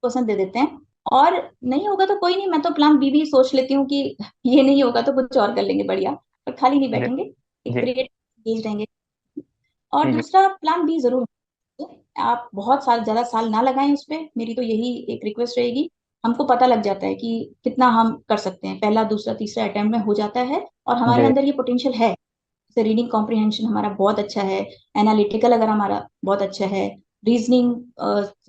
पसंद दे देते हैं, और नहीं होगा तो कोई नहीं, मैं तो प्लान बी भी सोच लेती हूँ कि ये नहीं होगा तो कुछ और कर लेंगे बढ़िया, पर खाली नहीं जी। बैठेंगे, एक जी। पीरियड एंगेज रहेंगे। और जी। जी। दूसरा प्लान बी जरूर, आप बहुत साल, ज्यादा साल ना लगाएं उस पे, मेरी तो यही एक रिक्वेस्ट रहेगी। हमको पता लग जाता है कि कितना हम कर सकते हैं, पहला दूसरा तीसरा अटेम्प्ट में हो जाता है, और हमारे जी। अंदर ये पोटेंशियल है। जैसे रीडिंग कॉम्प्रिहेंशन हमारा बहुत अच्छा है, एनालिटिकल अगर हमारा बहुत अच्छा है, रीजनिंग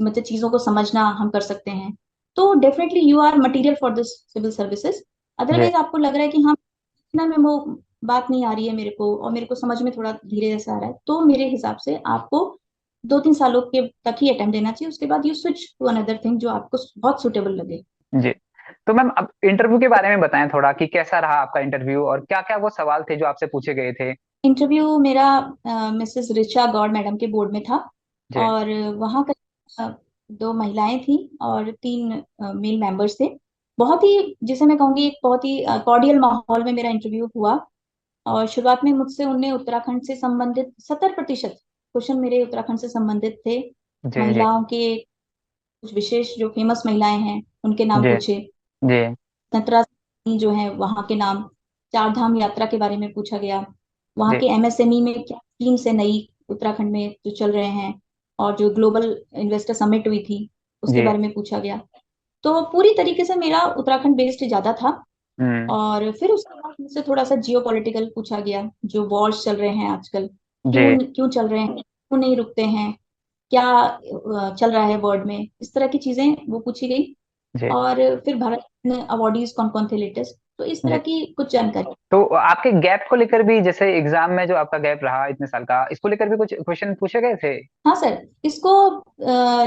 मतलब चीजों को समझना हम कर सकते हैं, तो definitely you are material for this civil services. जी। अदरवाइज आपको लग रहा है कि हाँ इतना में वो बात नहीं आ रही है मेरे को, और मेरे को समझ में थोड़ा धीरे जैसा आ रहा है, तो मेरे हिसाब से आपको 2-3 सालों के तक ही अटेम्प्ट देना चाहिए। उसके बाद you switch to another thing जो आपको बहुत सुटेबल लगे। जी। तो मैम अब इंटरव्यू के बारे में बताएं थोड़ा कि कैसा रहा आपका इंटरव्यू और क्या क्या वो सवाल थे जो आपसे पूछे गए थे। इंटरव्यू मेरा मिसेस रिचा गौड़ मैडम के बोर्ड में था। जी। और वहाँ का दो महिलाएं थी और तीन मेल मेंबर्स थे। बहुत ही, जिसे मैं कहूँगी, एक बहुत ही कॉर्डियल माहौल में मेरा इंटरव्यू हुआ। और शुरुआत में मुझसे उनने उत्तराखंड से संबंधित 70% क्वेश्चन मेरे उत्तराखंड से संबंधित थे। जी। जी। महिलाओं के कुछ विशेष जो फेमस महिलाएं हैं उनके नाम जी। पूछे। जी। संतरा जो है वहां के नाम, चार धाम यात्रा के बारे में पूछा गया। वहां जी। के एमएसएमई में क्या स्कीम्स है नई उत्तराखंड में जो चल रहे हैं, और जो ग्लोबल इन्वेस्टर समिट हुई थी उसके जी। बारे में पूछा गया। तो पूरी तरीके से मेरा उत्तराखंड बेस्ड ज्यादा था। हम्म। और फिर उसके बाद मुझसे थोड़ा सा जियो पॉलिटिकल पूछा गया, जो वॉर्स चल रहे हैं आजकल, जी। क्यों क्यों चल रहे हैं, क्यों नहीं रुकते हैं, क्या चल रहा है वर्ल्ड में, इस तरह की चीजें वो पूछी गई। जी। और फिर भारत में अवार्डीज कौन कौन थे लेटेस्ट, तो इस तरह जी। की कुछ जानकारी। तो आपके गैप को लेकर भी, जैसे एग्जाम में जो आपका गैप रहा इतने साल का, इसको लेकर भी कुछ क्वेश्चन पूछे गए थे। हाँ सर, इसको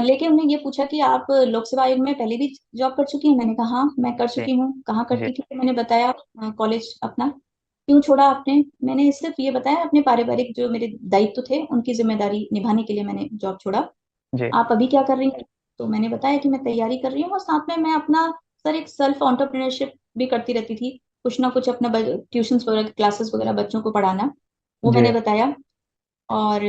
लेके उन्हें ये पूछा कि आप लोक सेवा आयोग में पहले भी जॉब कर चुकी हैं। मैंने कहा हाँ मैं कर जी। चुकी हूँ। कहाँ जी। करती थी, तो मैंने बताया कॉलेज अपना। क्यों छोड़ा आपने, मैंने सिर्फ ये बताया अपने पारिवारिक जो मेरे दायित्व थे उनकी जिम्मेदारी निभाने के लिए मैंने जॉब छोड़ा। जी। आप अभी क्या कर रही हैं, तो मैंने बताया कि मैं तैयारी कर रही हूँ और साथ में मैं अपना सर एक सेल्फ एंटरप्रेन्योरशिप भी करती रहती थी। कुछ ना कुछ अपना ट्यूशंस वगैरह क्लासेस वगैरह बच्चों को पढ़ाना, वो जी। मैंने बताया। और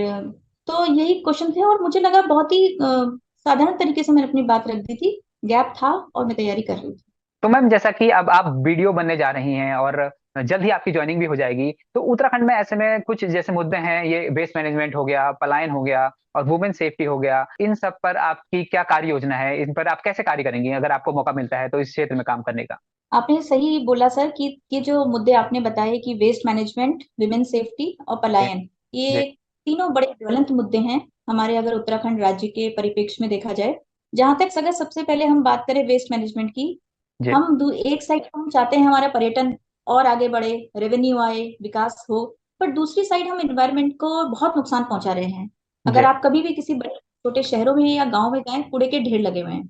तो यही क्वेश्चन थे और मुझे लगा बहुत ही साधारण तरीके से मैंने अपनी बात रख दी थी। गैप था और मैं तैयारी कर रही थी। तो मैम जैसा कि अब आप वीडियो बनने जा रही हैं और जल्द ही आपकी ज्वाइनिंग भी हो जाएगी, तो उत्तराखंड में ऐसे में कुछ जैसे मुद्दे हैं, ये वेस्ट मैनेजमेंट हो गया, पलायन हो गया और वुमेन सेफ्टी हो गया, इन सब पर आपकी क्या कार्य योजना है, इन पर आप कैसे कार्य करेंगी अगर आपको मौका मिलता है तो इस क्षेत्र में काम करने का। आपने सही बोला सर कि ये जो मुद्दे आपने बताए कि वेस्ट मैनेजमेंट, विमेन सेफ्टी और जी। पलायन, जी। ये तीनों बड़े ज्वलंत मुद्दे हैं हमारे, अगर उत्तराखंड राज्य के परिप्रेक्ष्य में देखा जाए। जहां तक अगर सबसे पहले हम बात करें वेस्ट मैनेजमेंट की, जी। हम एक साइड हम चाहते हैं हमारा पर्यटन और आगे बढ़े, रेवेन्यू आए, विकास हो। पर दूसरी साइड हम एनवायरनमेंट को बहुत नुकसान पहुंचा रहे हैं। अगर जी। आप कभी भी किसी बड़े छोटे शहरों में या गांव में जाएं, कूड़े के ढेर लगे हुए हैं।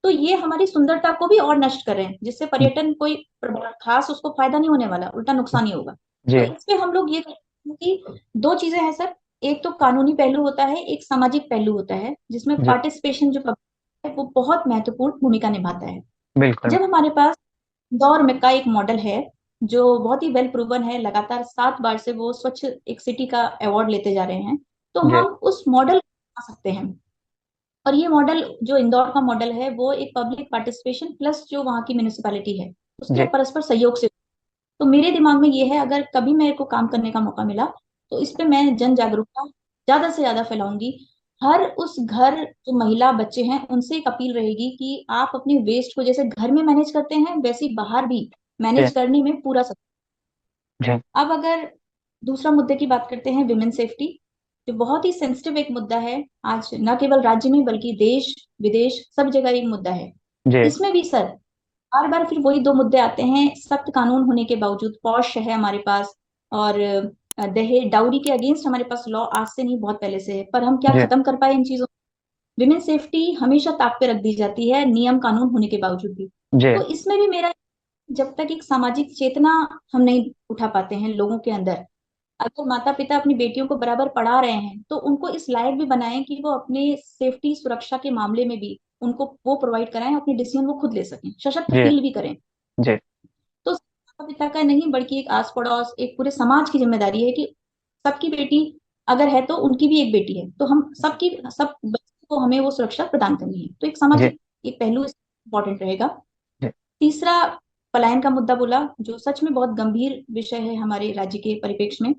तो ये हमारी सुंदरता को भी और नष्ट कर रहे हैं, जिससे पर्यटन कोई खास उसको फायदा नहीं होने वाला, उल्टा नुकसान ही होगा। तो जी। इस पे हम लोग ये कहते हैं कि दो चीजें हैं सर। एक तो कानूनी पहलू होता है, एक सामाजिक पहलू होता है, जिसमें जी। पार्टिसिपेशन जो public है वो बहुत महत्वपूर्ण भूमिका निभाता है। बिल्कुल। जब हमारे पास इंदौर में का एक मॉडल है जो बहुत ही वेल प्रूवन है, लगातार 7 बार से वो स्वच्छ एक सिटी का अवार्ड लेते जा रहे हैं, तो जी। हम उस मॉडल को बना सकते हैं। और ये मॉडल जो इंदौर का मॉडल है वो एक पब्लिक पार्टिसिपेशन प्लस जो वहाँ की म्यूनिसिपैलिटी है उसके जी। परस्पर सहयोग से। तो मेरे दिमाग में ये है, अगर कभी मेरे को काम करने का मौका मिला तो इस पे मैं जन जागरूकता ज्यादा से ज्यादा फैलाऊंगी। हर उस घर जो महिला बच्चे हैं उनसे एक अपील रहेगी कि आप अपने वेस्ट को जैसे घर में मैनेज करते हैं वैसे ही बाहर भी जी। मैनेज करने में पूरा। जी। अब अगर दूसरा मुद्दे की बात करते हैं, विमेन सेफ्टी, जो बहुत ही सेंसिटिव एक मुद्दा है आज, न केवल राज्य में बल्कि देश विदेश सब जगह एक मुद्दा है। जी। इसमें भी सर बार बार फिर वही दो मुद्दे आते हैं। सख्त कानून होने के बावजूद, पॉश है हमारे पास, और दहेज डाउरी के अगेंस्ट हमारे पास लॉ आज से नहीं बहुत पहले से है, पर हम क्या जी। खत्म कर पाए इन चीजों। विमेन सेफ्टी हमेशा ताक पे रख दी जाती है नियम कानून होने के बावजूद भी। जी। तो इसमें भी मेरा, जब तक एक सामाजिक चेतना हम नहीं उठा पाते हैं लोगों के अंदर, अगर माता पिता अपनी बेटियों को बराबर पढ़ा रहे हैं तो उनको इस लायक भी बनाएं कि वो अपने सेफ्टी सुरक्षा के मामले में भी उनको वो प्रोवाइड कराएं, अपने डिसीजन वो खुद ले सकें, सशक्त जी। फील भी करें। जी। तो माता पिता का नहीं बल्कि एक आस पड़ोस, एक पूरे समाज की जिम्मेदारी है कि सबकी बेटी अगर है तो उनकी भी एक बेटी है, तो हम सबकी सब बच्चों को हमें वो सुरक्षा प्रदान करनी है। तो एक जी। सामाजिक एक पहलू इम्पोर्टेंट रहेगा। जी। तीसरा, पलायन का मुद्दा बोला, जो सच में बहुत गंभीर विषय है हमारे राज्य के परिप्रेक्ष्य में।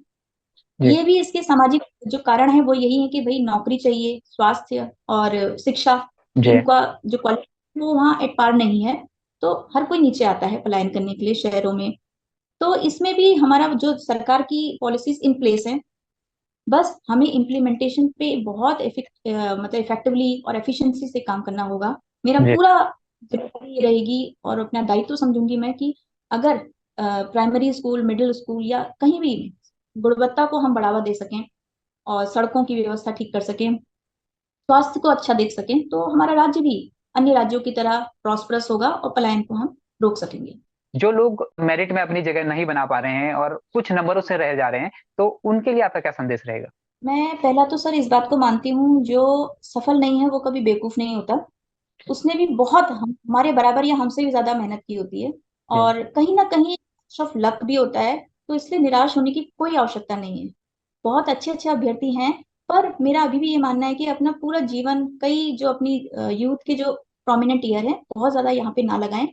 जी। ये भी इसके सामाजिक जो कारण है वो यही है कि भाई नौकरी चाहिए, स्वास्थ्य और शिक्षा, जी। इनका जो क्वालिटी वो वहाँ एट पार नहीं है। तो हर कोई नीचे आता है पलायन करने के लिए शहरों में। तो इसमें भी हमारा जो सरकार की पॉलिसीज इन प्लेस है, बस हमें इम्प्लीमेंटेशन पे बहुत मतलब इफेक्टिवली और एफिशिएंसी से काम करना होगा। मेरा जी। पूरा जिम्मेदारी ये रहेगी और अपना दायित्व समझूंगी मैं कि अगर प्राइमरी स्कूल, मिडिल स्कूल या कहीं भी गुणवत्ता को हम बढ़ावा दे सकें और सड़कों की व्यवस्था ठीक कर सकें, स्वास्थ्य को अच्छा देख सकें, तो हमारा राज्य भी अन्य राज्यों की तरह प्रॉस्परस होगा और पलायन को हम रोक सकेंगे। जो लोग मेरिट में अपनी जगह नहीं बना पा रहे हैं और कुछ नंबरों से रह जा रहे हैं, तो उनके लिए आपका क्या संदेश रहेगा? मैं पहला तो सर इस बात को मानती हूँ, जो सफल नहीं है वो कभी बेवकूफ नहीं होता। उसने भी बहुत हमारे बराबर या हमसे भी ज्यादा मेहनत की होती है, जी और कहीं ना कहीं ऑफ लक भी होता है। तो इसलिए निराश होने की कोई आवश्यकता नहीं है। बहुत अच्छे अच्छे अभ्यर्थी हैं, पर मेरा अभी भी ये मानना है कि अपना पूरा जीवन, कई जो अपनी यूथ के जो प्रोमिनेंट ईयर है, बहुत ज्यादा यहाँ पे ना लगाएं।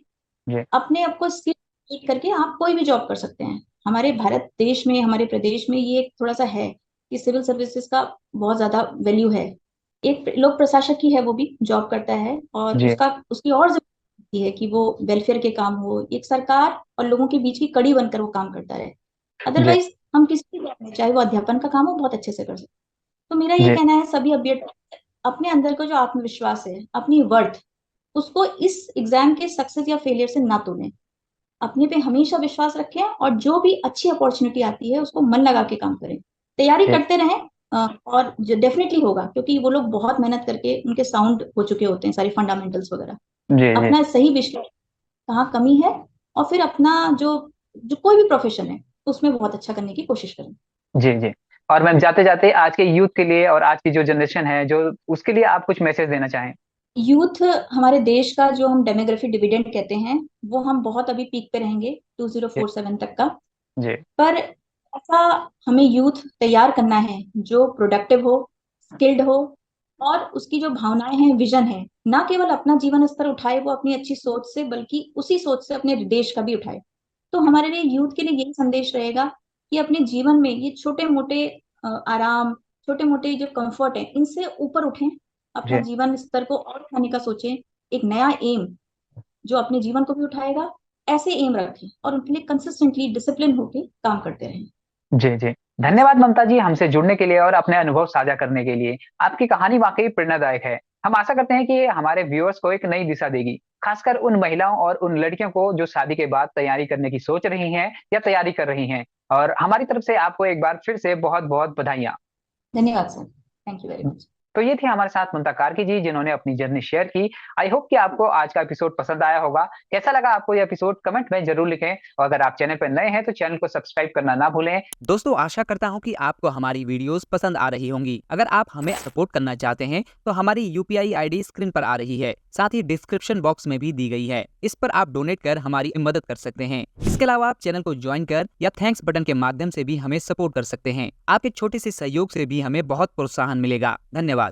जी अपने आप को स्किल करके आप कोई भी जॉब कर सकते हैं। हमारे भारत देश में, हमारे प्रदेश में ये थोड़ा सा है कि सिविल सर्विसेज का बहुत ज्यादा वैल्यू है। एक लोक प्रशासक ही है, वो भी जॉब करता है, और जी उसका उसकी और जिम्मेदारी है कि वो वेलफेयर के काम हो, एक सरकार और लोगों के बीच की कड़ी बनकर वो काम करता रहे। जी अदरवाइज हम किसी भी जॉब में, चाहे वो अध्यापन का काम हो, बहुत अच्छे से कर सकते हैं। तो मेरा ये जी कहना है, सभी अभ्यर्थी अपने अंदर का जो आत्मविश्वास है, अपनी वर्थ, उसको इस एग्जाम के सक्सेस या फेलियर से ना तोड़ें। अपने पे हमेशा विश्वास रखें, और जो भी अच्छी अपॉर्चुनिटी आती है उसको मन लगा के काम करें, तैयारी जी करते रहें। और जो डेफिनेटली होगा, क्योंकि वो लोग बहुत मेहनत करके उनके साउंड हो चुके होते हैं सारी फंडामेंटल्स वगैरह। जी जी अपना सही विश्लेषण, कहाँ कमी है, और फिर अपना जो जो कोई भी प्रोफेशन है उसमें बहुत अच्छा करने की कोशिश करें। जी जी। और मैम, जाते जाते आज के यूथ के लिए और आज की जो जनरेशन है, जो उसके लिए आप कुछ मैसेज देना चाहें? यूथ हमारे देश का, जो हम डेमोग्राफी डिविडेंड कहते हैं, वो हम बहुत अभी पीक पे रहेंगे, जी 2047 तक का। जी पर ऐसा हमें यूथ तैयार करना है जो प्रोडक्टिव हो, स्किल्ड हो, और उसकी जो भावनाएं हैं, विजन है, ना केवल अपना जीवन स्तर उठाए वो अपनी अच्छी सोच से, बल्कि उसी सोच से अपने देश का भी उठाए। तो हमारे लिए, यूथ के लिए, यही संदेश रहेगा कि अपने जीवन में ये छोटे मोटे आराम, छोटे मोटे जो कंफर्ट है, इनसे ऊपर उठें, अपना जी जीवन स्तर को और उठाने का सोचें। एक नया एम जो अपने जीवन को भी उठाएगा, ऐसे एम रखें, और उनके लिए कंसिस्टेंटली डिसिप्लिन होके काम करते रहें। जी जी। धन्यवाद ममता जी, हमसे जुड़ने के लिए और अपने अनुभव साझा करने के लिए। आपकी कहानी वाकई प्रेरणादायक है। हम आशा करते हैं कि ये हमारे व्यूअर्स को एक नई दिशा देगी, खासकर उन महिलाओं और उन लड़कियों को जो शादी के बाद तैयारी करने की सोच रही हैं या तैयारी कर रही हैं। और हमारी तरफ से आपको एक बार फिर से बहुत बहुत बधाइयाँ। धन्यवाद sir, thank you very much. तो ये थी हमारे साथ ममता कार्की जी, जिन्होंने अपनी जर्नी शेयर की। आई होप कि आपको आज का एपिसोड पसंद आया होगा। कैसा लगा आपको ये एपिसोड, कमेंट में जरूर लिखें। और अगर आप चैनल पर नए हैं तो चैनल को सब्सक्राइब करना ना भूलें। दोस्तों, आशा करता हूं कि आपको हमारी वीडियोस पसंद आ रही होंगी। अगर आप हमें सपोर्ट करना चाहते हैं तो हमारी यूपीआई आईडी स्क्रीन पर आ रही है, साथ ही डिस्क्रिप्शन बॉक्स में भी दी गई है। इस पर आप डोनेट कर हमारी मदद कर सकते हैं। इसके अलावा आप चैनल को ज्वाइन कर या थैंक्स बटन के माध्यम से भी हमें सपोर्ट कर सकते हैं। आपके छोटे से सहयोग से भी हमें बहुत प्रोत्साहन मिलेगा। धन्यवाद।